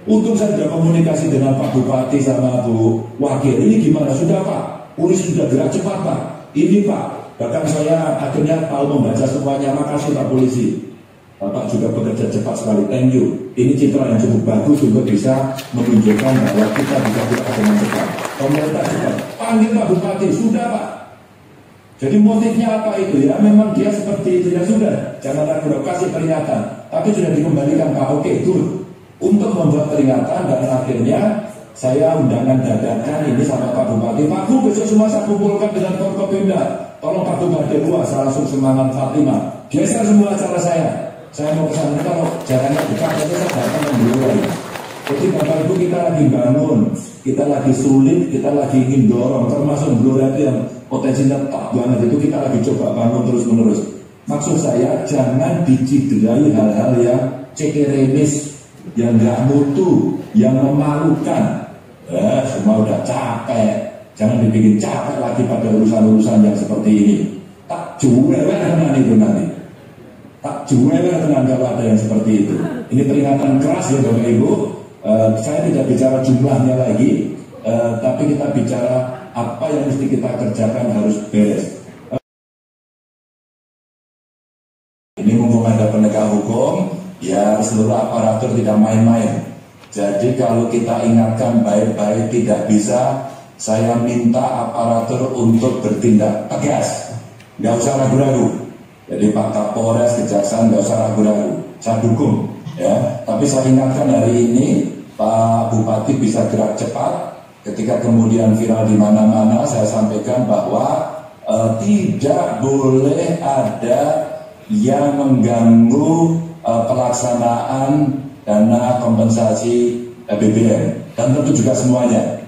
Untung saya sudah komunikasi dengan Pak Bupati sama Bu Wakil. Ini gimana? Sudah Pak, polisi sudah gerak cepat Pak. Ini Pak, bahkan saya akhirnya tahu membaca semuanya. Makasih Pak Polisi. Bapak juga bekerja cepat sekali. Thank you. Ini citra yang cukup bagus untuk bisa menunjukkan bahwa kita bisa gerak dengan cepat. Pemerintah cepat. Panggil Pak Bupati. Sudah Pak. Jadi motifnya apa itu? Ya memang dia seperti itu. Ya sudah. Jangan ragu-ragu, kasih peringatan. Tapi sudah dikembalikan Pak. Oke, good. Untuk membuat peringatan dan akhirnya saya undangan dadakan ini sama Pak Bupati. Pak Bu, besok semua saya kumpulkan dengan Forkopimda. Tolong Pak Bupati dua, saya langsung semangat 45. Geser semua acara saya. Saya mau kesana kalau jalannya dekat, tapi saya datang memulai. Jadi Bapak Ibu, kita lagi bangun, kita lagi sulit, kita lagi ingin dorong, termasuk Blora itu yang potensinya tak banget itu kita lagi coba bangun terus menerus. Maksud saya jangan diciderai hal-hal yang cekeremis, yang nggak mutu, yang memalukan. Semua udah capek, jangan dibikin capek lagi pada urusan-urusan yang seperti ini. Tak jual nanti itu nanti. Tak jual dengan kalau ada yang seperti itu. Ini peringatan keras ya Bapak Ibu. Saya tidak bicara jumlahnya lagi, tapi kita bicara apa yang mesti kita kerjakan harus beres. Ini mumpung ada penegak hukum, ya seluruh aparatur tidak main-main. Jadi kalau kita ingatkan baik-baik tidak bisa, saya minta aparatur untuk bertindak tegas, nggak usah ragu-ragu. Jadi Pak Kapolres, Kejaksaan nggak usah ragu-ragu, saya dukung ya. Tapi saya ingatkan hari ini Pak Bupati bisa gerak cepat. Ketika kemudian viral di mana-mana, saya sampaikan bahwa tidak boleh ada yang mengganggu pelaksanaan dana kompensasi BBM dan tentu juga semuanya.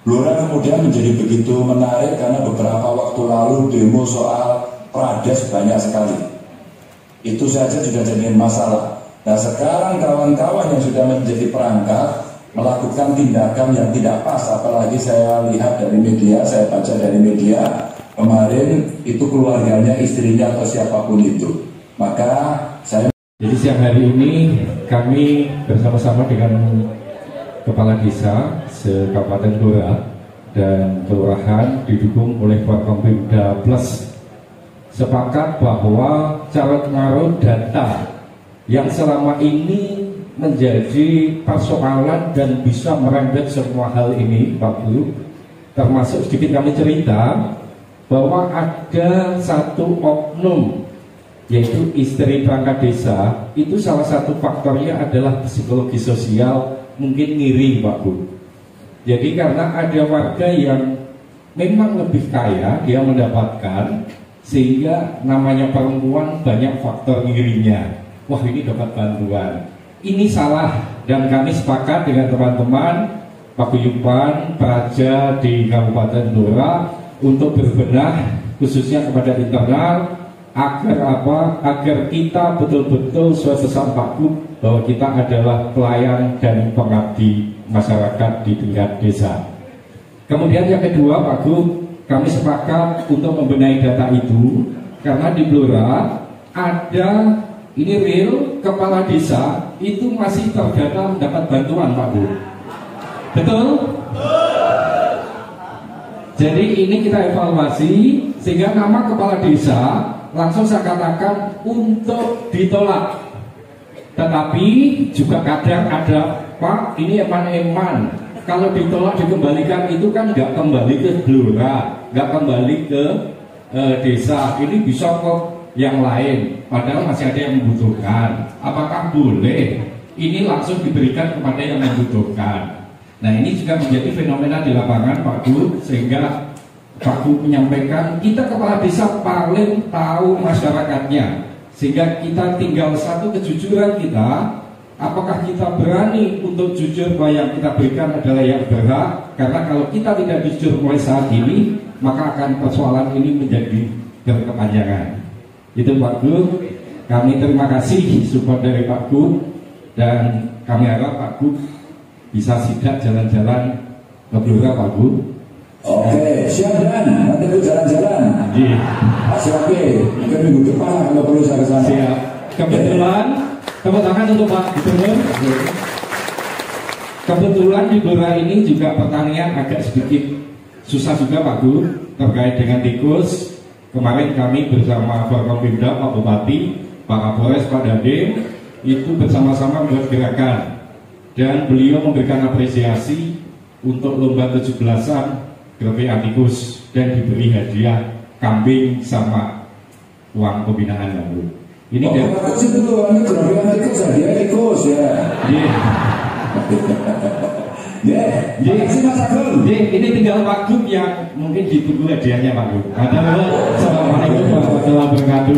Blora kemudian menjadi begitu menarik karena beberapa waktu lalu demo soal Prades banyak sekali. Itu saja sudah jadi masalah. Nah sekarang kawan-kawan yang sudah menjadi perangkat melakukan tindakan yang tidak pas, apalagi saya lihat dari media, saya baca dari media kemarin itu keluarganya, istrinya atau siapapun itu. Maka saya jadi siang hari ini kami bersama-sama dengan Kepala Desa se-Kabupaten Blora dan Kelurahan didukung oleh Forkompimda Plus sepakat bahwa carut marut data yang selama ini menjadi persoalan dan bisa merembet semua hal ini Pak Bu, termasuk sedikit kami cerita bahwa ada satu oknum yaitu istri perangkat desa, itu salah satu faktornya adalah psikologi sosial, mungkin ngiri Pak Bu. Jadi karena ada warga yang memang lebih kaya, dia mendapatkan, sehingga namanya perempuan banyak faktor ngirinya. Wah ini dapat bantuan, ini salah. Dan kami sepakat dengan teman-teman paguyuban Praja di Kabupaten Blora untuk berbenah khususnya kepada internal agar apa? Agar kita betul-betul sesuai pesan Pak Gub bahwa kita adalah pelayan dan pengabdi masyarakat di tingkat desa. Kemudian yang kedua Pak Gub, kami sepakat untuk membenahi data itu karena di Blora ada ini real kepala desa itu masih terdata mendapat bantuan Pak Gub. Betul? Jadi ini kita evaluasi sehingga nama kepala desa langsung saya katakan untuk ditolak. Tetapi juga kadang ada Pak ini eman-eman, kalau ditolak dikembalikan itu kan nggak kembali ke Blora, nggak kembali ke desa, ini bisa ke yang lain padahal masih ada yang membutuhkan. Apakah boleh ini langsung diberikan kepada yang membutuhkan? Nah ini juga menjadi fenomena di lapangan Pak Gub, sehingga Pak Gub menyampaikan kita kepala desa paling tahu masyarakatnya, sehingga kita tinggal satu kejujuran kita, apakah kita berani untuk jujur bahwa yang kita berikan adalah yang berhak. Karena kalau kita tidak jujur mulai saat ini, maka akan persoalan ini menjadi berkepanjangan. Itu Pak Gub, kami terima kasih support dari Pak Gub, dan kami harap Pak Gub bisa sidak jalan-jalan ke Blora Pak Gub. Oke, siap Dan, nanti itu jalan-jalan. Iya. Siap mungkin minggu depan kalau perlu saya kesana. Siap. Kebetulan, tepuk tangan untuk Pak Gubernur. Kebetulan di Blora ini juga pertanian agak sedikit susah juga Pak Guru terkait dengan tikus. Kemarin kami bersama Forkompimda, Pak Bupati, Pak Kapolres, Pak Dandim itu bersama-sama membuat gerakan dan beliau memberikan apresiasi untuk lomba 17-an Grepek tikus dan diberi hadiah kambing sama uang pembinaan Pak Guru. Ini terima kasih dulu, ini Grepek tikus hadiah tikus ya. Makasih Mas Agung. Ini tinggal Pak Gub yang mungkin ditunggu hadiahnya Pak Gub. Assalamualaikum warahmatullahi wabarakatuh.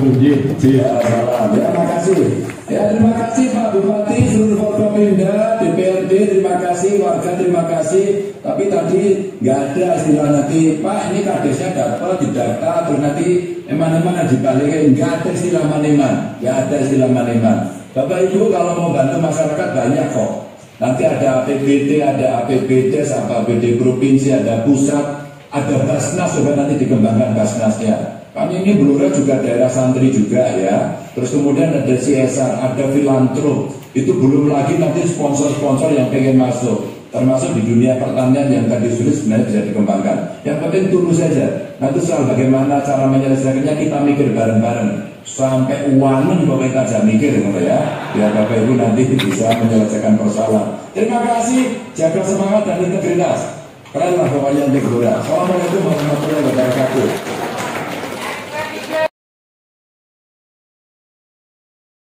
Terima kasih. Ya, terima kasih Pak Bupati, seluruh Forkompimda, DPRD, terima kasih, warga terima kasih. Tapi tadi nggak ada istilah nanti Pak ini kadesnya dapat didata terus nanti eman-eman dibalikin, nggak ada istilah maneman, nggak ada istilah maneman. Bapak Ibu kalau mau bantu masyarakat banyak kok. Nanti ada APBD, ada APBDes, APBD provinsi, ada pusat, ada Basnas juga nanti dikembangkan Basnasnya. Kami ini Blora juga daerah santri juga ya. Terus kemudian ada CSR, ada filantrop. Itu belum lagi nanti sponsor-sponsor yang pengen masuk. Termasuk di dunia pertanian yang tadi sulit sebenarnya bisa dikembangkan. Yang penting tulus saja. Nanti soal bagaimana cara menyelesaikannya kita mikir bareng-bareng. Sampai uangnya juga kita aja mikir gitu ya. Biar Bapak Ibu nanti bisa menyelesaikan persoalan. Terima kasih, jaga semangat dan integritas. Keren lah pokoknya untuk Blora. Assalamualaikum warahmatullahi wabarakatuh.